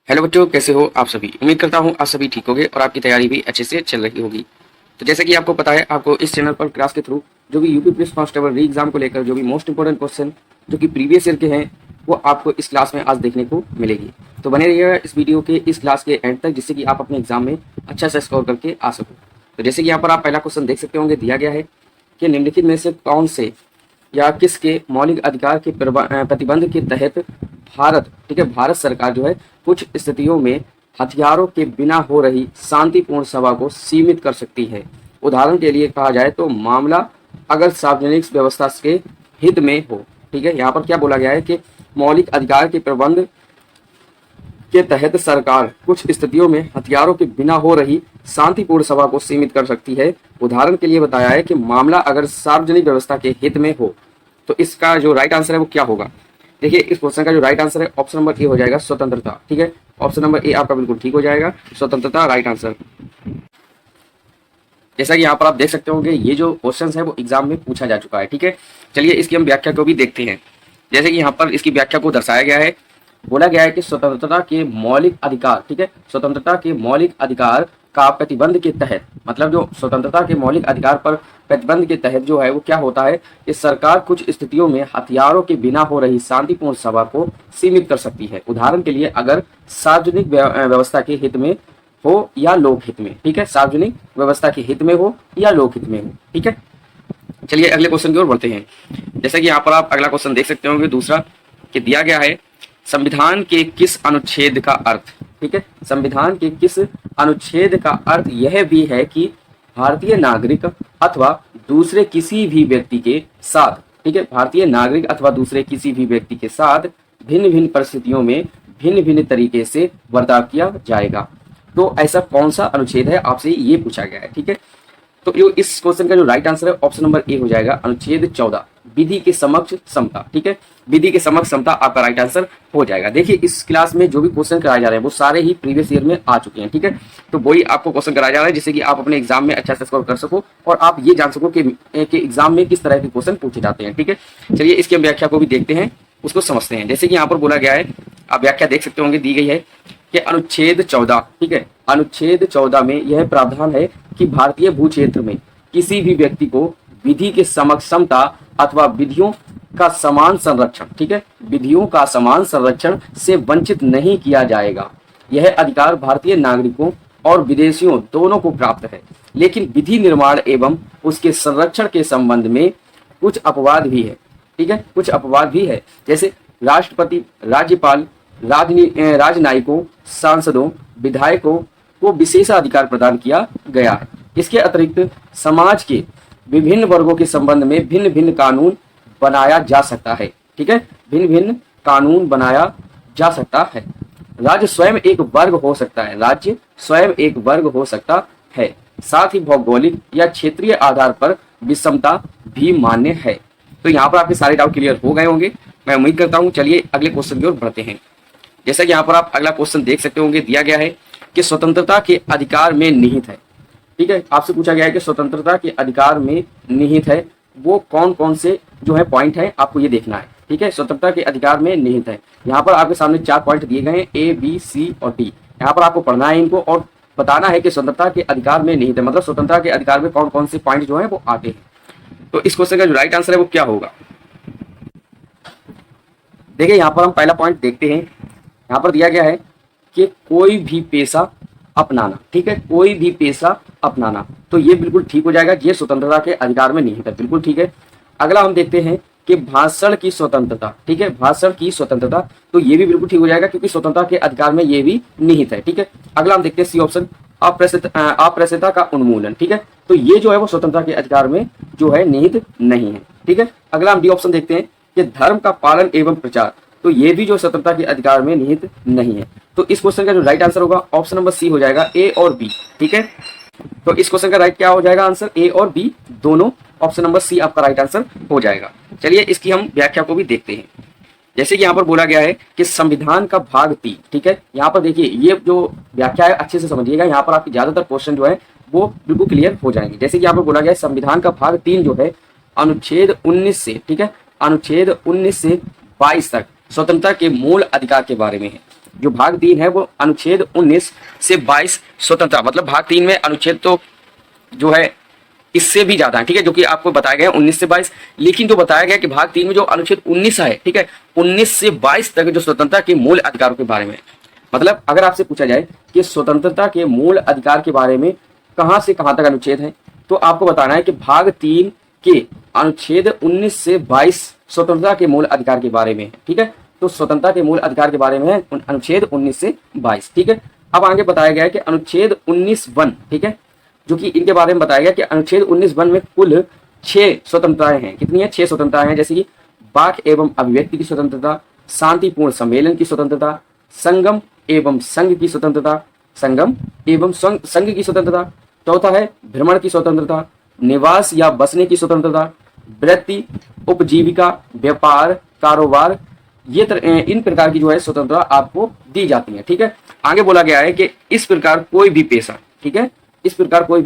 Hello बच्चों, कैसे हो आप सभी। उम्मीद करता हूँ आप सभी ठीक होंगे और आपकी तैयारी भी अच्छे से चल रही होगी। तो जैसे कि आपको पता है, आपको इस चैनल पर क्लास के थ्रू जो भी यूपी पुलिस कांस्टेबल री एग्जाम को लेकर जो भी मोस्ट इंपोर्टेंट क्वेश्चन जो कि प्रीवियस ईयर के हैं, वो आपको इस क्लास में आज देखने को मिलेगी। तो बने रहिएगा इस वीडियो के इस क्लास के एंड तक, जिससे कि आप अपने एग्जाम में अच्छा से स्कोर करके आ सको। तो जैसे कि यहाँ पर आप पहला क्वेश्चन देख सकते होंगे, दिया गया है कि निम्नलिखित में से कौन से या किसके मौलिक अधिकार के प्रतिबंध के तहत भारत, ठीक है, भारत सरकार जो है कुछ स्थितियों में हथियारों के बिना हो रही शांतिपूर्ण सभा को सीमित कर सकती है। उदाहरण के लिए कहा जाए तो मामला अगर सार्वजनिक व्यवस्था के हित में हो। ठीक है, यहाँ पर क्या बोला गया है कि मौलिक अधिकार के प्रबंध के तहत सरकार कुछ स्थितियों में हथियारों के बिना हो रही शांतिपूर्ण सभा को सीमित कर सकती है। उदाहरण के लिए बताया है कि मामला अगर सार्वजनिक व्यवस्था के हित में हो। तो इसका जो राइट आंसर है वो क्या होगा? देखिए, इस क्वेश्चन का जो राइट आंसर है ऑप्शन नंबर ए हो जाएगा, स्वतंत्रता। ठीक है, ऑप्शन नंबर ए आपका बिल्कुल ठीक हो जाएगा, स्वतंत्रता राइट आंसर। जैसा कि यहाँ पर आप देख सकते होंगे, ये जो क्वेश्चन है वो एग्जाम में पूछा जा चुका है। ठीक है, चलिए इसकी हम व्याख्या को भी देखते हैं। जैसे कि यहाँ पर इसकी व्याख्या को दर्शाया गया है, बोला गया है कि स्वतंत्रता के मौलिक अधिकार, ठीक है, स्वतंत्रता के मौलिक अधिकार का प्रतिबंध के तहत, मतलब जो स्वतंत्रता के मौलिक अधिकार पर प्रतिबंध के तहत जो है वो क्या होता है कि सरकार कुछ स्थितियों में हथियारों के बिना हो रही शांतिपूर्ण सभा को सीमित कर सकती है। उदाहरण के लिए अगर सार्वजनिक व्यवस्था के हित में हो या लोक हित में। ठीक है, सार्वजनिक व्यवस्था के हित में हो या लोक हित में हो। ठीक है, चलिए अगले क्वेश्चन की ओर बढ़ते हैं। जैसे कि यहाँ पर आप अगला क्वेश्चन देख सकते होंगे, दूसरा, कि दिया गया है संविधान के किस अनुच्छेद का अर्थ, ठीक है, संविधान के किस अनुच्छेद का अर्थ यह भी है कि भारतीय नागरिक अथवा दूसरे किसी भी व्यक्ति के साथ, ठीक है, भारतीय नागरिक अथवा दूसरे किसी भी व्यक्ति के साथ भिन्न भिन्न परिस्थितियों में भिन्न भिन्न तरीके से बर्ताव किया जाएगा। तो ऐसा कौन सा अनुच्छेद है, आपसे ये पूछा गया है। ठीक है, तो इस क्वेश्चन का जो राइट आंसर है ऑप्शन नंबर ए हो जाएगा, अनुच्छेद 14, विधि के समक्ष समता। ठीक है, विधि के समक्ष समता आपका राइट आंसर हो जाएगा। देखिए, इस क्लास में जो भी क्वेश्चन कराए जा रहे हैं वो सारे ही प्रीवियस ईयर में आ चुके हैं। ठीक है, तो वही आपको क्वेश्चन कराया जा रहा है जिससे कि आप अपने एग्जाम में अच्छा से स्कोर कर सको और आप ये जान सको कि एग्जाम में किस तरह के क्वेश्चन पूछे जाते हैं। ठीक है, चलिए इसकी हम व्याख्या को भी देखते हैं, उसको समझते हैं। जैसे कि यहाँ पर बोला गया है, आप व्याख्या देख सकते होंगे, दी गई है कि अनुच्छेद 14, ठीक है, अनुच्छेद 14 में यह प्रावधान है कि भारतीय भू क्षेत्र में किसी भी व्यक्ति को विधि के समक्ष समता अथवा विधियों का समान संरक्षण, ठीक है, विधियों का समान संरक्षण से वंचित नहीं किया जाएगा। यह अधिकार भारतीय नागरिकों और विदेशियों दोनों को प्राप्त है, लेकिन विधि निर्माण एवं उसके संरक्षण के संबंध में कुछ अपवाद भी है। ठीक है, कुछ अपवाद भी है, जैसे राष्ट्रपति, राज्यपाल, राजनयिकों, सांसदों, विधायकों को विशेषाधिकार प्रदान किया गया है। इसके अतिरिक्त समाज के विभिन्न वर्गों के संबंध में भिन्न भिन्न कानून बनाया जा सकता है। ठीक है, भिन्न भिन्न कानून बनाया जा सकता है। राज्य स्वयं एक वर्ग हो सकता है, राज्य स्वयं एक वर्ग हो सकता है। साथ ही भौगोलिक या क्षेत्रीय आधार पर विषमता भी मान्य है। तो यहाँ पर आपके सारे डाउट क्लियर हो गए होंगे, मैं उम्मीद करता हूँ। चलिए अगले क्वेश्चन की ओर बढ़ते हैं। जैसा कि यहाँ पर आप अगला क्वेश्चन देख सकते होंगे, दिया गया है कि स्वतंत्रता के अधिकार में निहित है। ठीक है, आपसे पूछा गया है कि स्वतंत्रता के अधिकार में निहित है वो कौन कौन से जो है पॉइंट है, आपको ये देखना है। ठीक है, स्वतंत्रता के अधिकार में निहित है, यहाँ पर आपके सामने 4 पॉइंट दिए गए हैं, ए, बी, सी और डी। यहाँ पर आपको पढ़ना है इनको और बताना है कि स्वतंत्रता के अधिकार में निहित है, मतलब स्वतंत्रता के अधिकार में कौन कौन से पॉइंट जो है वो आते हैं। तो इस क्वेश्चन का जो राइट आंसर है वो क्या होगा? देखिए, यहाँ पर हम पहला पॉइंट देखते हैं। यहाँ पर दिया गया है कि कोई भी पेशा अपनाना। ठीक है, कोई भी पेशा अपनाना, तो ये बिल्कुल ठीक हो जाएगा, ये स्वतंत्रता के अधिकार में निहित है, बिल्कुल ठीक है। अगला हम देखते हैं कि भाषण की स्वतंत्रता। ठीक है, भाषण की स्वतंत्रता, तो ये भी बिल्कुल ठीक हो जाएगा क्योंकि स्वतंत्रता के अधिकार में ये भी निहित है। ठीक है, अगला हम देखते हैं सी ऑप्शन, अप्रेस्यता का उन्मूलन। ठीक है, तो ये जो है वो स्वतंत्रता के अधिकार में जो है निहित नहीं है। ठीक है, अगला हम डी ऑप्शन देखते हैं कि धर्म का पालन एवं प्रचार, तो ये भी जो स्वतंत्रता के अधिकार में निहित नहीं है। तो इस क्वेश्चन का जो राइट आंसर होगा ऑप्शन नंबर सी हो जाएगा, ए और बी। ठीक है, तो इस क्वेश्चन का राइट क्या हो जाएगा आंसर, ए और बी दोनों, ऑप्शन नंबर सी आपका राइट आंसर हो जाएगा। चलिए इसकी हम व्याख्या को भी देखते हैं। जैसे कि यहाँ पर बोला गया है कि संविधान का भाग 3, ठीक है, यहाँ पर देखिए ये जो व्याख्या है अच्छे से समझिएगा, यहाँ पर आपके ज्यादातर क्वेश्चन जो है वो बिल्कुल क्लियर हो जाएंगे। जैसे कि यहाँ पर बोला गया है संविधान का भाग 3 जो है अनुच्छेद 19 से, ठीक है, अनुच्छेद 19 से 22 तक स्वतंत्रता के मूल अधिकार के बारे में है। जो भाग 3 है वो अनुच्छेद 19 से 22 स्वतंत्रता, मतलब भाग 3 में अनुच्छेद तो जो है इससे भी ज्यादा है, ठीक है, जो कि आपको बताया गया है 19 से 22, लेकिन जो बताया गया कि भाग 3 में जो अनुच्छेद 19 है, ठीक है, 19 से 22 तक जो स्वतंत्रता के मूल अधिकारों के बारे में, मतलब अगर आपसे पूछा जाए कि स्वतंत्रता के मूल अधिकार के बारे में कहां से कहां तक अनुच्छेद है, तो आपको बताना है कि भाग 3 के अनुच्छेद 19 से 22 स्वतंत्रता के मूल अधिकार के बारे में है, ठीक है। तो स्वतंत्रता के मूल अधिकार के बारे में है अनुच्छेद 19 से 22, ठीक है। अब आगे बताया गया है कि अनुच्छेद 19(1), ठीक है, जो कि इनके बारे में बताया गया कि अनुच्छेद 19(1) में कुल 6 स्वतंत्रताएं हैं। कितनी है? 6 स्वतंत्रताएं हैं, जैसे कि वाक एवं अभिव्यक्ति की स्वतंत्रता, शांतिपूर्ण सम्मेलन की स्वतंत्रता, संगम एवं संघ की स्वतंत्रता, संगम एवं संघ की स्वतंत्रता। चौथा है भ्रमण की स्वतंत्रता, निवास या बसने की स्वतंत्रता, वृत्ति, उपजीविका, व्यापार, कारोबार, ये इन प्रकार की जो है स्वतंत्रता आपको दी जाती है, ठीक है। आगे बोला गया है कि इस प्रकार कोई भी पेशा, ठीक है, इस प्रकार कोई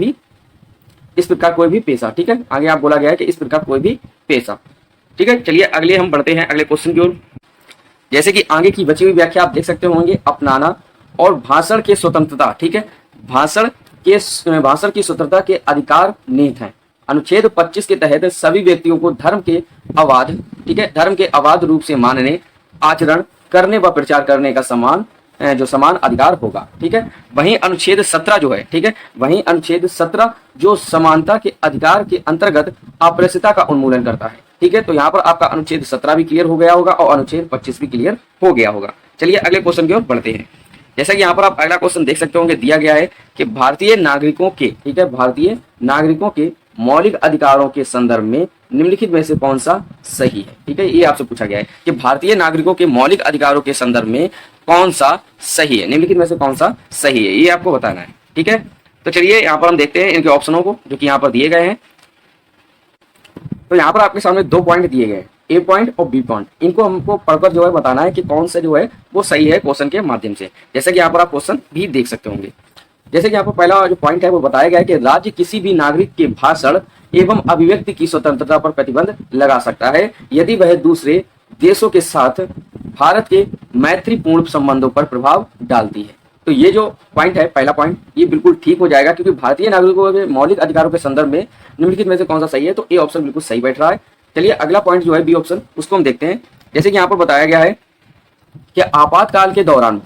भी पेशा, ठीक है, आगे आप बोला गया है कि इस प्रकार कोई भी पेशा, ठीक है। चलिए अगले हम बढ़ते हैं अगले क्वेश्चन की ओर। जैसे कि आगे की बची हुई व्याख्या आप देख सकते होंगे, अपनाना और भाषण के स्वतंत्रता, ठीक है, भाषण की स्वतंत्रता के अधिकार निहित हैं। अनुच्छेद 25 के तहत सभी व्यक्तियों को धर्म के अबाध, ठीक है, धर्म के अबाध रूप से मानने, आचरण करने व प्रचार करने का समान अधिकार होगा, ठीक है। वहीं अनुच्छेद 17 जो है, ठीक है, वहीं अनुच्छेद 17 जो समानता के अधिकार के अंतर्गत अप्रस्तुतता का उन्मूलन करता है, ठीक है। तो यहाँ पर आपका अनुच्छेद 17 भी क्लियर हो गया होगा और अनुच्छेद 25 भी क्लियर हो गया होगा। चलिए अगले क्वेश्चन की ओर बढ़ते हैं। जैसा कि यहाँ पर आप अगला क्वेश्चन देख सकते होंगे, दिया गया है कि भारतीय नागरिकों के, ठीक है, भारतीय नागरिकों के मौलिक अधिकारों के संदर्भ में निम्नलिखित में से कौन सा सही है, ठीक है। ये आपसे पूछा गया है कि भारतीय नागरिकों के मौलिक अधिकारों के संदर्भ में कौन सा सही है, निम्नलिखित में से कौन सा सही है, ये आपको बताना है, ठीक है। तो चलिए यहाँ पर हम देखते हैं इनके ऑप्शनों को जो कि यहाँ पर दिए गए हैं। तो यहाँ पर आपके सामने 2 पॉइंट दिए गए हैं, ए पॉइंट और बी पॉइंट। इनको हमको पढ़कर जो है बताना है कि कौन सा जो है वो सही है क्वेश्चन के माध्यम से। जैसे कि यहाँ पर आप क्वेश्चन भी देख सकते होंगे। जैसे कि यहाँ पर पहला जो पॉइंट है वो बताया गया है कि राज्य किसी भी नागरिक के भाषण एवं अभिव्यक्ति की स्वतंत्रता पर प्रतिबंध लगा सकता है यदि वह दूसरे देशों के साथ भारत के मैत्रीपूर्ण संबंधों पर प्रभाव डालती है। तो ये जो पॉइंट है, पहला पॉइंट, ये बिल्कुल ठीक हो जाएगा, क्योंकि भारतीय नागरिकों के मौलिक अधिकारों के संदर्भ में निम्नलिखित में से कौन सा सही है, तो ए ऑप्शन बिल्कुल सही बैठ रहा है। चलिए अगला पॉइंट जो है बी ऑप्शन, उसको हम देखते हैं। जैसे कि यहाँ पर बताया गया है कि आपातकाल के दौरान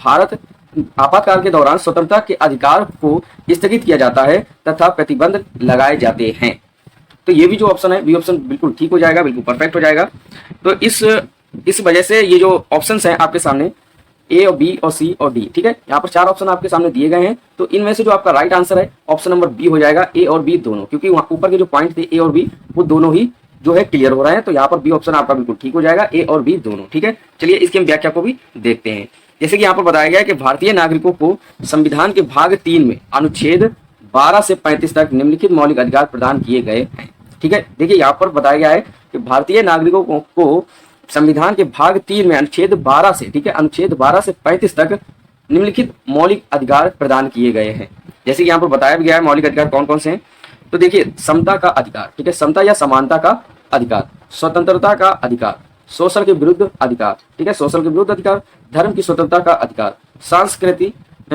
स्वतंत्रता के अधिकार को स्थगित किया जाता है तथा प्रतिबंध लगाए जाते हैं। तो ये भी जो ऑप्शन है बी ऑप्शन बिल्कुल ठीक हो जाएगा, बिल्कुल परफेक्ट हो जाएगा। तो इस वजह से ये जो ऑप्शंस हैं आपके सामने, ए और बी और सी और डी, ठीक है, यहाँ पर 4 ऑप्शन आपके सामने दिए गए हैं। तो इनमें से जो आपका राइट आंसर है ऑप्शन नंबर बी हो जाएगा, ए और बी दोनों, क्योंकि वहाँ ऊपर के जो पॉइंट थे ए और बी वो दोनों ही जो है क्लियर हो रहे हैं। तो यहाँ पर बी ऑप्शन आपका बिल्कुल ठीक हो जाएगा, ए और बी दोनों, ठीक है। चलिए इसकी हम व्याख्या को भी देखते हैं। जैसे कि यहाँ पर बताया गया है कि भारतीय नागरिकों को संविधान के भाग 3 में अनुच्छेद 12 से 35 तक निम्नलिखित मौलिक अधिकार प्रदान किए गए हैं, ठीक है। देखिए यहाँ पर बताया गया है कि भारतीय नागरिकों को संविधान के भाग 3 में अनुच्छेद 12 से, ठीक है, अनुच्छेद 12 से 35 तक निम्नलिखित मौलिक अधिकार प्रदान किए गए हैं। जैसे कि यहाँ पर बताया गया है मौलिक अधिकार कौन कौन से हैं। तो देखिए, समता का अधिकार, ठीक है, समता या समानता का अधिकार, स्वतंत्रता का अधिकार, शोषण के विरुद्ध अधिकार, ठीक है, शोषण के विरुद्ध अधिकार, धर्म की स्वतंत्रता का अधिकार,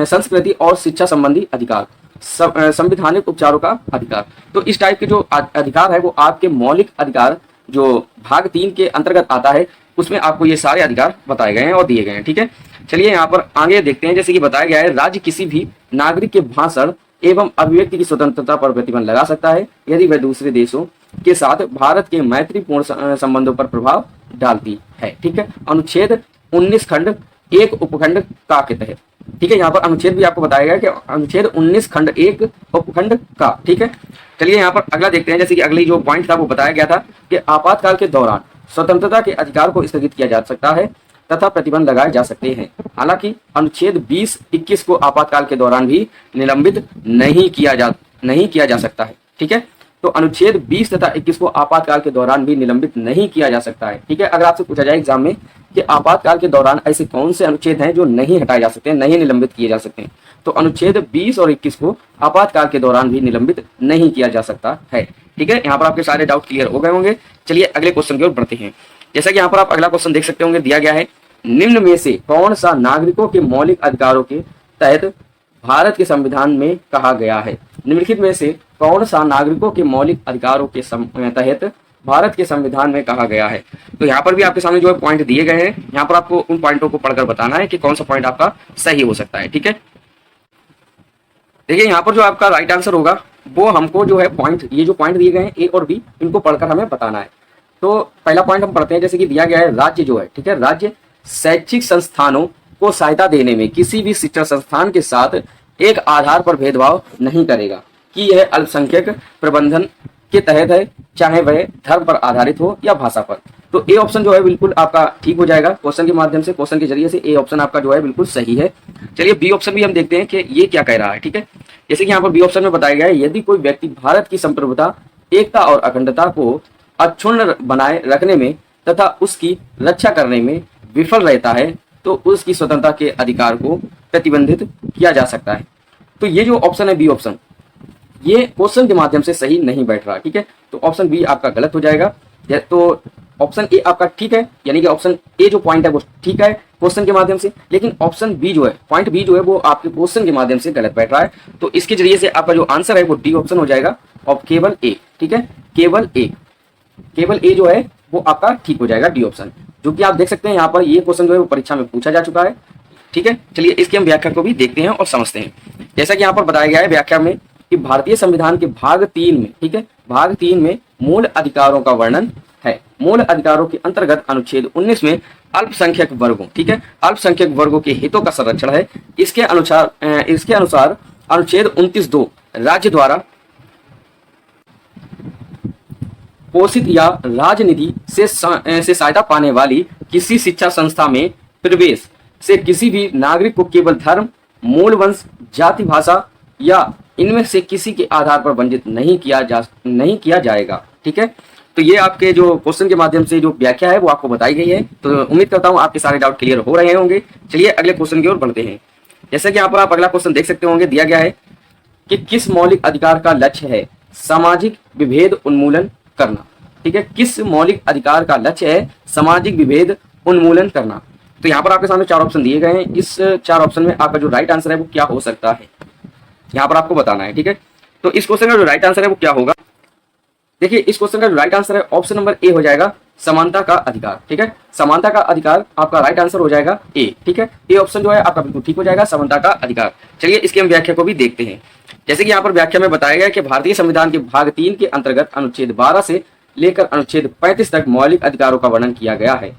संस्कृति और शिक्षा संबंधी अधिकार, संवैधानिक उपचारों का अधिकार। तो इस टाइप के जो अधिकार है वो आपके मौलिक अधिकार जो भाग 3 के अंतर्गत आता है, उसमें आपको ये सारे अधिकार बताए गए हैं और दिए गए हैं, ठीक है। चलिए यहाँ पर आगे देखते हैं। जैसे कि बताया गया है, राज्य किसी भी नागरिक के भाषण एवं अभिव्यक्ति की स्वतंत्रता पर प्रतिबंध लगा सकता है यदि वह दूसरे देशों के साथ भारत के मैत्रीपूर्ण संबंधों पर प्रभाव डालती है, ठीक है। अनुच्छेद 19 खंड 1 उपखंड का के तहत, ठीक है, यहाँ पर अनुच्छेद भी आपको बताया गया कि अनुच्छेद 19 खंड 1 उपखंड का, ठीक है। चलिए यहाँ पर अगला देखते हैं। जैसे कि अगली जो पॉइंट था वो बताया गया था कि आपातकाल के दौरान स्वतंत्रता के अधिकार को स्थगित किया जा सकता है तथा प्रतिबंध लगाए जा सकते हैं। हालांकि अनुच्छेद 20-21 को आपातकाल के दौरान भी निलंबित नहीं किया जा सकता है, ठीक है। तो अनुच्छेद 20 तथा 21 को आपातकाल के दौरान भी निलंबित नहीं किया जा सकता है, ठीक है। अगर आपसे पूछा जाए एग्जाम में कि आपातकाल के दौरान ऐसे कौन से अनुच्छेद हैं जो नहीं हटाए जा सकते हैं, नहीं निलंबित किए जा सकते हैं, तो अनुच्छेद 20 और 21 को आपातकाल के दौरान भी निलंबित नहीं किया जा सकता है, ठीक है। यहाँ पर आपके सारे डाउट क्लियर हो गए होंगे। चलिए अगले क्वेश्चन की ओर बढ़ते हैं। जैसा कि यहाँ पर आप अगला क्वेश्चन देख सकते होंगे, दिया गया है निम्न में से कौन सा नागरिकों के मौलिक अधिकारों के तहत भारत के संविधान में कहा गया है? निम्नलिखित में से कौन सा नागरिकों के मौलिक अधिकारों के तहत भारत के संविधान में कहा गया है? तो यहाँ पर भी आपके सामने जो है पॉइंट दिए गए हैं, यहाँ पर आपको उन पॉइंटों को पढ़कर बताना है कि कौन सा पॉइंट आपका सही हो सकता है। ठीक है, देखिए यहाँ पर जो आपका राइट आंसर होगा वो हमको जो है पॉइंट, ये जो पॉइंट दिए गए हैं ए और बी, इनको पढ़कर हमें बताना है। तो पहला पॉइंट हम पढ़ते हैं, जैसे कि दिया गया है राज्य जो है, ठीक है, राज्य शैक्षिक संस्थानों को सहायता देने में किसी भी शिक्षण संस्थान के साथ एक आधार पर भेदभाव नहीं करेगा कि यह अल्पसंख्यक प्रबंधन के तहत है, चाहे वह धर्म पर आधारित हो या भाषा पर। तो ए ऑप्शन जो है बिल्कुल आपका ठीक हो जाएगा। क्वेश्चन के माध्यम से, क्वेश्चन के जरिए से ए ऑप्शन आपका जो है बिल्कुल सही है। चलिए बी ऑप्शन भी हम देखते हैं कि ये क्या कह रहा है। ठीक है, जैसे कि यहाँ पर बी ऑप्शन में बताया गया है, यदि कोई व्यक्ति भारत की संप्रभुता, एकता और अखंडता को अक्षुण्ण बनाए रखने में तथा उसकी रक्षा करने में विफल रहता है तो उसकी स्वतंत्रता के अधिकार को प्रतिबंधित किया जा सकता है। तो ये जो ऑप्शन है बी ऑप्शन, ये क्वेश्चन के माध्यम से सही नहीं बैठ रहा। ठीक है, तो ऑप्शन बी आपका गलत हो जाएगा। तो ऑप्शन ए आपका ठीक है, यानी कि ऑप्शन ए जो पॉइंट है वो ठीक है क्वेश्चन के माध्यम से, लेकिन ऑप्शन बी जो है, पॉइंट बी जो है वो आपके क्वेश्चन के माध्यम से गलत बैठ रहा है। तो इसके जरिए से आपका जो आंसर है वो डी ऑप्शन हो जाएगा और केवल ए। ठीक है, केवल ए जो है वो आपका ठीक हो जाएगा, डी ऑप्शन, जो कि आप देख सकते हैं यहाँ पर ये क्वेश्चन जो है वो परीक्षा में पूछा जा चुका है। ठीक है, चलिए इसकी हम व्याख्या को भी देखते हैं और समझते हैं। जैसा कि यहाँ पर बताया गया है व्याख्या में कि भारतीय संविधान के भाग 3 में, ठीक है, भाग 3 में मूल अधिकारों का वर्णन है। मूल अधिकारों के अंतर्गत अनुच्छेद 19 में अल्पसंख्यक वर्गों, ठीक है, अल्पसंख्यक वर्गों के हितों का संरक्षण है। इसके अनुसार अनुच्छेद 29(2) राज्य द्वारा पोषित या राजनीति से सहायता पाने वाली किसी शिक्षा संस्था में प्रवेश से किसी भी नागरिक को केवल धर्म, मूल वंश, जाति, भाषा या इनमें से किसी के आधार पर वंचित नहीं किया जाएगा। ठीक है, तो ये आपके जो क्वेश्चन के माध्यम से जो व्याख्या है वो आपको बताई गई है। तो उम्मीद करता हूँ आपके सारे डाउट क्लियर हो रहे होंगे। चलिए अगले क्वेश्चन की ओर बढ़ते हैं। जैसे कि यहाँ पर आप अगला क्वेश्चन देख सकते होंगे, दिया गया है कि किस मौलिक अधिकार का लक्ष्य है सामाजिक विभेद उन्मूलन करना। ठीक है, किस मौलिक अधिकार का लक्ष्य है सामाजिक विभेद उन्मूलन करना। तो यहाँ पर आपके सामने 4 ऑप्शन दिए गए हैं। इस 4 ऑप्शन में आपका जो राइट आंसर है वो क्या हो सकता है, यहाँ पर आपको बताना है। ठीक है, तो इस क्वेश्चन का जो राइट आंसर है वो क्या होगा, देखिए इस क्वेश्चन का जो राइट आंसर है ऑप्शन नंबर ए हो जाएगा, समानता का अधिकार। ठीक है, समानता का अधिकार आपका राइट आंसर हो जाएगा ए। ठीक है, ए ऑप्शन जो है आपका बिल्कुल ठीक हो जाएगा, समानता का अधिकार। चलिए इसकी हम व्याख्या को भी देखते हैं। जैसे कि यहाँ पर व्याख्या में बताया गया कि भारतीय संविधान के भाग 3 के अंतर्गत अनुच्छेद 12 से लेकर अनुच्छेद 35 तक मौलिक अधिकारों का वर्णन किया गया है।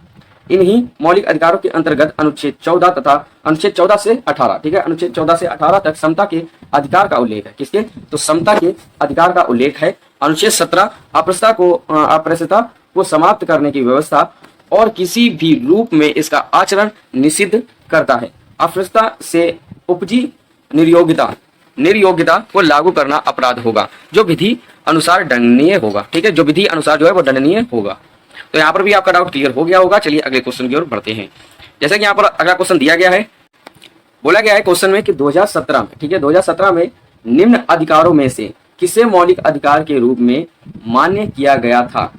इन्हीं मौलिक अधिकारों के अंतर्गत अनुच्छेद 14 तथा अनुच्छेद 14 से 18, ठीक है, अनुच्छेद 14 से 18 तक समता के अधिकार का उल्लेख है। किसके? तो समता के अधिकार का उल्लेख है। अनुच्छेद 17 अपृष्टता को समाप्त करने की व्यवस्था और किसी भी रूप में इसका आचरण निषिद्ध करता है। अपृष्टता से उपजी निर्योग्यता को लागू करना अपराध होगा जो विधि अनुसार दंडनीय होगा। ठीक है, जो विधि अनुसार जो है वो दंडनीय होगा। तो यहाँ पर भी आपका डाउट क्लियर हो गया होगा। चलिए अगले क्वेश्चन की ओर बढ़ते हैं। जैसे कि यहाँ पर अगला क्वेश्चन दिया गया है, बोला गया है क्वेश्चन में कि 2017 में, ठीक है, 2017 में निम्न अधिकारों में से किसे मौलिक अधिकार के रूप में मान्य किया गया था।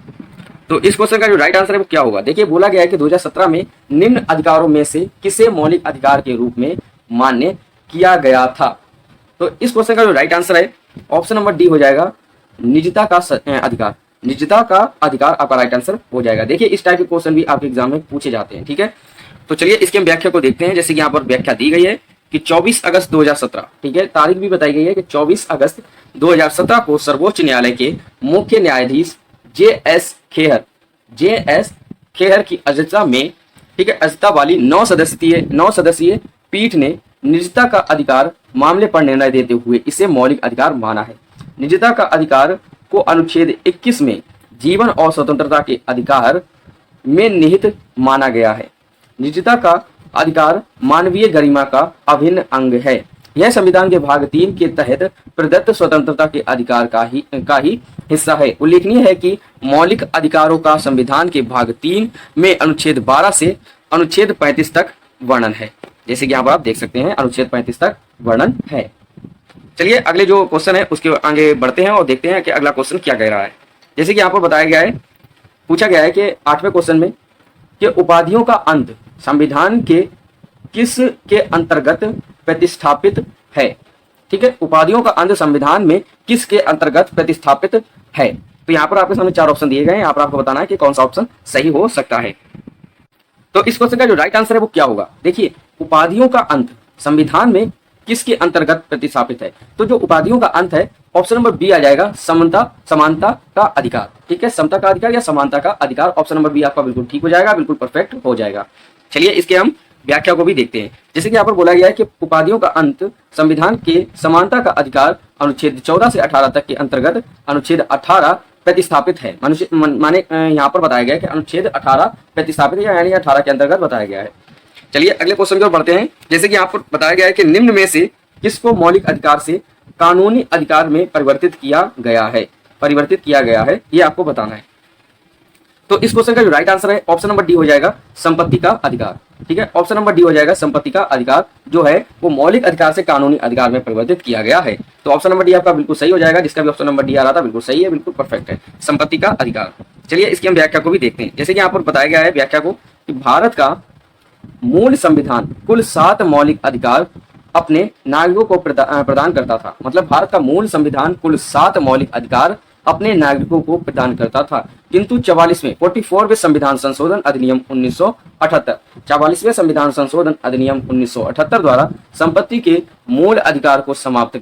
तो इस क्वेश्चन का जो राइट आंसर है वो क्या होगा, देखिए बोला गया है कि 2017 में निम्न अधिकारों में से किसे मौलिक अधिकार के रूप में मान्य किया गया था। तो इस क्वेश्चन का जो राइट आंसर है ऑप्शन नंबर डी हो जाएगा, निजता का अधिकार। निजता का अधिकार आपका राइट आंसर हो जाएगा। देखिए इस टाइप के क्वेश्चन भी आपके एग्जाम में पूछे जाते हैं। ठीक है, तो चलिए इसके हम व्याख्या को देखते हैं। जैसे कि यहाँ पर व्याख्या दी गई है कि 24 अगस्त 2017, ठीक है, तारीख भी बताई गई है कि 24 अगस्त 2017 को सर्वोच्च न्यायालय के मुख्य न्यायाधीश जे.एस. खेहर की अध्यक्षता में, ठीक है, अध्यक्षता वाली 9 सदस्यीय पीठ ने निजता का अधिकार मामले पर निर्णय देते हुए इसे मौलिक अधिकार माना है। निजता का अधिकार को अनुच्छेद 21 में जीवन और स्वतंत्रता के अधिकार में निहित माना गया है। निजता का अधिकार मानवीय गरिमा का अभिन्न अंग है। यह संविधान के भाग 3 के तहत प्रदत्त स्वतंत्रता के अधिकार का ही हिस्सा है। उल्लेखनीय है कि मौलिक अधिकारों का संविधान के भाग 3 में अनुच्छेद 12 से अनुच्छेद 35 तक वर्णन है। जैसे कि यहाँ पर आप देख सकते हैं अनुच्छेद 35 तक वर्णन है। चलिए अगले जो क्वेश्चन है उसके आगे बढ़ते हैं और देखते हैं कि अगला क्वेश्चन क्या कह रहा है। जैसे कि यहाँ पर बताया गया है, पूछा गया है कि 8वें क्वेश्चन में के उपाधियों का अंत संविधान के किस के अंतर्गत प्रतिस्थापित है? ठीक है, उपाधियों का अंत संविधान में किस के अंतर्गत प्रतिस्थापित है? तो यहाँ पर आपके सामने 4 ऑप्शन दिए गए हैं, यहाँ पर आपको बताना है कि कौन सा ऑप्शन सही हो सकता है। तो इस क्वेश्चन का जो राइट आंसर है वो क्या होगा? देखिए, उपाधियों का अंत संविधान में किसके अंतर्गत प्रतिस्थापित है? तो जो उपाधियों का अंत है, ऑप्शन नंबर बी आ जाएगा, समानता का अधिकार। ठीक है, समता का अधिकार या समानता का अधिकार, ऑप्शन नंबर बी आपका बिल्कुल ठीक हो जाएगा, बिल्कुल परफेक्ट हो जाएगा। चलिए इसके हम व्याख्या को भी देखते हैं। जैसे कि यहाँ पर बोला गया है कि उपाधियों का अंत संविधान के समानता का अधिकार अनुच्छेद 14 से 18 तक के अंतर्गत अनुच्छेद 18 प्रतिस्थापित है। माने यहाँ पर बताया गया है कि अनुच्छेद 18 प्रतिस्थापित है, यानी 18 के अंतर्गत बताया गया है। चलिए अगले क्वेश्चन की ओर बढ़ते हैं। जैसे कि यहाँ पर बताया गया है कि निम्न में से किसको मौलिक अधिकार से कानूनी अधिकार में परिवर्तित किया गया है, ये आपको बताना है। तो इस क्वेश्चन का जो राइट आंसर है ऑप्शन नंबर डी हो जाएगा, संपत्ति का अधिकार। ठीक है, ऑप्शन नंबर डी हो जाएगा, संपत्ति का अधिकार जो है वो मौलिक अधिकार से कानूनी अधिकार में परिवर्तित किया गया है। तो ऑप्शन नंबर डी आपका बिल्कुल सही हो जाएगा, जिसका भी ऑप्शन नंबर डी आ रहा था बिल्कुल सही है, बिल्कुल परफेक्ट है, संपत्ति का अधिकार। चलिए इसकी हम व्याख्या को भी देखते हैं। जैसे कि यहाँ पर बताया गया है व्याख्या को कि भारत का मूल संविधान कुल 7 मौलिक अधिकार अपने नागरिकों को प्रदान करता था। मतलब भारत का मूल संविधान कुल 7 मौलिक अधिकार अपने नागरिकों को प्रदान करता था, किंतु 44वें संविधान संशोधन अधिनियम 1978 44वें संविधान संशोधन अधिनियम 1978 द्वारा संपत्ति के मूल अधिकार को समाप्त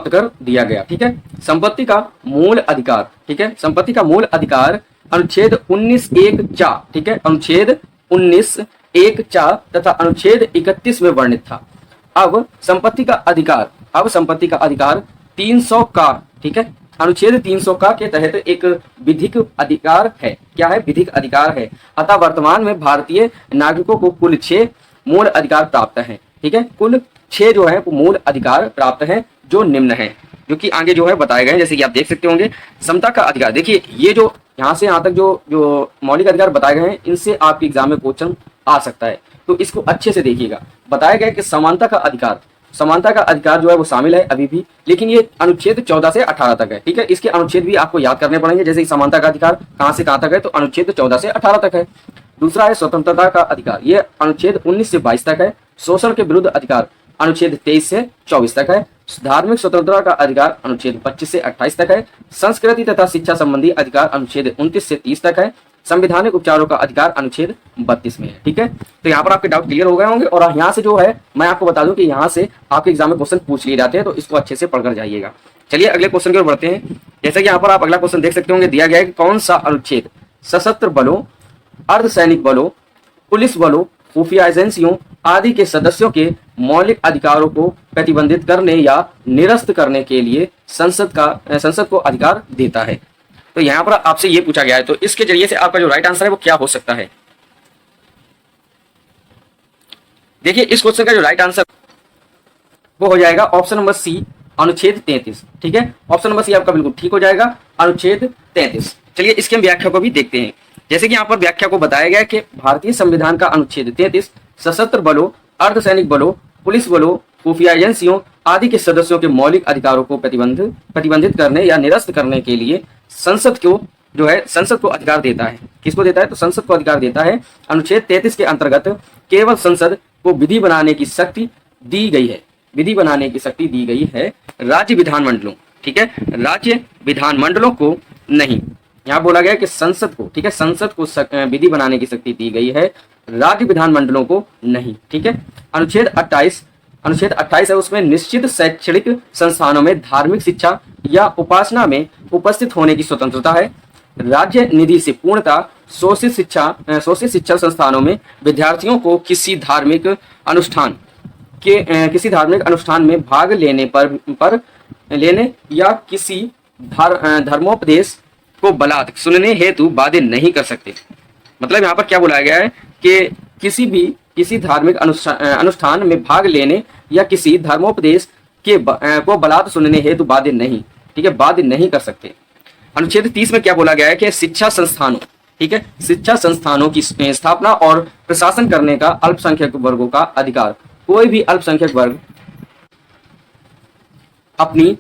कर दिया गया। ठीक है, संपत्ति का मूल अधिकार, ठीक है, संपत्ति का मूल अधिकार अनुच्छेद 19(1)(4), ठीक है, अनुच्छेद 19(1)(4) तथा अनुच्छेद 31 में वर्णित था। अब संपत्ति का अधिकार 300 का, ठीक है, अनुच्छेद 300 का के तहत एक विधिक अधिकार है। क्या है? विधिक अधिकार है। अतः वर्तमान में भारतीय नागरिकों को कुल 6 मूल अधिकार प्राप्त हैं। ठीक है, कुल 6 जो है वो मूल अधिकार प्राप्त हैं, जो निम्न है, जो कि आगे जो है बताए गए हैं। जैसे कि आप देख सकते होंगे, समता का अधिकार। देखिए ये जो यहाँ से यहाँ तक जो मौलिक अधिकार बताए गए हैं, इनसे आपके एग्जाम में क्वेश्चन आ सकता है, तो इसको अच्छे से देखिएगा। बताया गया कि समानता का अधिकार जो है वो शामिल है अभी भी, लेकिन ये अनुच्छेद 14 से 18 तक है। ठीक है, इसके अनुच्छेद भी आपको याद करने पड़ेंगे। जैसे कि समानता का अधिकार कहाँ से कहाँ तक है, तो अनुच्छेद 14 से 18 तक है। दूसरा है स्वतंत्रता का अधिकार, ये अनुच्छेद 19 से 22 तक है। शोषण के विरुद्ध अधिकार अनुच्छेद 23 से 24 तक है। धार्मिक स्वतंत्रता का अधिकार अनुच्छेद 25 से 28 तक है। संस्कृति तथा शिक्षा संबंधी अधिकार अनुच्छेद 29 से 30 तक है। संवैधानिक उपचारों का अधिकार अनुच्छेद 32 में है। ठीक है, तो यहाँ पर आपके डाउट क्लियर हो गए होंगे। और यहाँ से जो है मैं आपको बता दूं कि यहाँ से आपके एग्जाम में क्वेश्चन पूछ लिए जाते हैं, तो इसको अच्छे से पढ़कर जाइएगा। चलिए अगले क्वेश्चन की ओर बढ़ते हैं। जैसे कि यहाँ पर आप अगला क्वेश्चन देख सकते होंगे, दिया गया है कि कौन सा अनुच्छेद सशस्त्र बलों, अर्धसैनिक बलों, पुलिस बलों, खुफिया एजेंसियों आदि के सदस्यों के मौलिक अधिकारों को प्रतिबंधित करने या निरस्त करने के लिए संसद को अधिकार देता है। तो यहाँ पर आपसे ये पूछा गया है, तो इसके जरिए से आपका जो राइट आंसर है वो क्या हो सकता है? देखिए इस क्वेश्चन का जो राइट आंसर वो हो जाएगा ऑप्शन नंबर सी, अनुच्छेद 33। ठीक है, ऑप्शन नंबर सी आपका बिल्कुल ठीक हो जाएगा, अनुच्छेद 33। चलिए इसकी हम व्याख्या को भी देखते हैं। जैसे कि यहाँ पर व्याख्या को बताया गया कि भारतीय संविधान का अनुच्छेद 33 सशस्त्र बलों, अर्धसैनिक बलों, पुलिस बलों, खुफिया एजेंसियों आदि के सदस्यों के मौलिक अधिकारों को प्रतिबंधित करने या निरस्त करने के लिए संसद को अधिकार देता है। किसको देता है? तो संसद को अधिकार देता है। अनुच्छेद 33 के अंतर्गत केवल संसद को विधि बनाने की शक्ति दी गई है, राज्य विधानमंडलों, ठीक है, राज्य विधानमंडलों को नहीं। यहाँ बोला गया कि संसद को, ठीक है, संसद को विधि बनाने की शक्ति दी गई है, राज्य विधानमंडलों को नहीं। ठीक है, अनुच्छेद 28 है, उसमें निश्चित शैक्षणिक संस्थानों में धार्मिक शिक्षा या उपासना में उपस्थित होने की स्वतंत्रता है। राज्य निधि से पूर्णतः शोषित शिक्षा संस्थानों में विद्यार्थियों को किसी धार्मिक अनुष्ठान में भाग लेने या किसी धर्मोपदेश को बलात् सुनने हेतु बाध्य नहीं कर सकते। मतलब यहाँ पर क्या बोला गया है कि किसी धार्मिक अनुष्ठान में भाग लेने या किसी धर्मोपदेश को बलात् सुनने हेतु बाध्य नहीं, ठीक है, बाध्य नहीं कर सकते। अनुच्छेद 30 में क्या बोला गया है कि शिक्षा संस्थानों, ठीक है, शिक्षा संस्थानों की स्थापना और प्रशासन करने का अल्पसंख्यक वर्गों का अधिकार। कोई भी अल्पसंख्यक वर्ग अपनी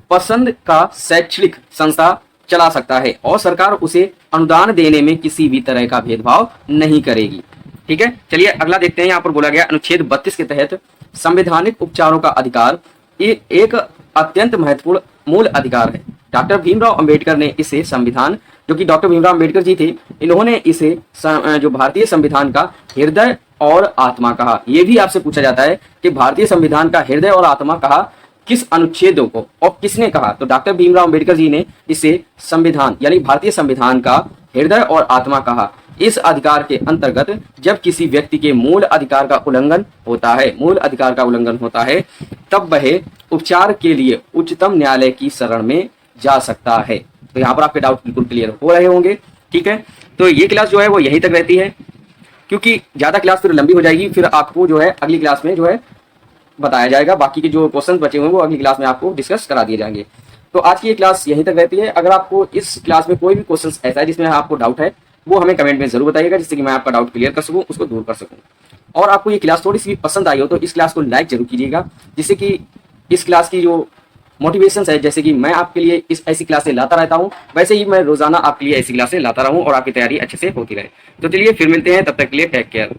पसंद का शैक्षणिक संस्था चला सकता है और सरकार उसे अनुदान देने में किसी भी तरह का भेदभाव नहीं करेगी। ठीक है, चलिए अगला देखते हैं। यहाँ पर बोला गया अनुच्छेद 32 के तहत संवैधानिक उपचारों का अधिकार ये एक अत्यंत महत्वपूर्ण मूल अधिकार है। डॉक्टर भीमराव अंबेडकर ने इसे संविधान, जो कि डॉक्टर भीमराव अंबेडकर जी थे, इन्होंने इसे जो भारतीय संविधान का हृदय और आत्मा कहा। यह भी आपसे पूछा जाता है कि भारतीय संविधान का हृदय और आत्मा कहा किस अनुच्छेदों को और किसने कहा, तो डॉक्टर भीमराव अंबेडकर जी ने इसे संविधान यानी भारतीय संविधान का हृदय और आत्मा कहा। इस अधिकार के अंतर्गत जब किसी व्यक्ति के मूल अधिकार का उल्लंघन होता है तब वह उपचार के लिए उच्चतम न्यायालय की शरण में जा सकता है। तो यहाँ पर आपके डाउट बिल्कुल क्लियर हो रहे होंगे। ठीक है, तो ये क्लास जो है वो यहीं तक रहती है, क्योंकि ज्यादा क्लास फिर लंबी हो जाएगी, फिर आपको जो है अगली क्लास में जो है बताया जाएगा। बाकी के जो क्वेश्चन बचे हुए हैं वो अगली क्लास में आपको डिस्कस करा दिए जाएंगे। तो आज की ये क्लास यहीं तक रहती है। अगर आपको इस क्लास में कोई भी क्वेश्चन ऐसा है जिसमें आपको डाउट है, वो हमें कमेंट में जरूर बताइएगा, जिससे कि मैं आपका डाउट क्लियर कर सकूं, उसको दूर कर सकूं। और आपको ये क्लास थोड़ी सी भी पसंद आई हो तो इस क्लास को लाइक जरूर कीजिएगा, जिससे कि इस क्लास की जो मोटिवेशन है, जैसे कि मैं आपके लिए इस ऐसी क्लासें लाता रहता हूं, वैसे ही मैं रोजाना आपके लिए ऐसी क्लासें लाता रहूं और आपकी तैयारी अच्छे से होती रहे। तो चलिए फिर मिलते हैं, तब तक के लिए टेक केयर।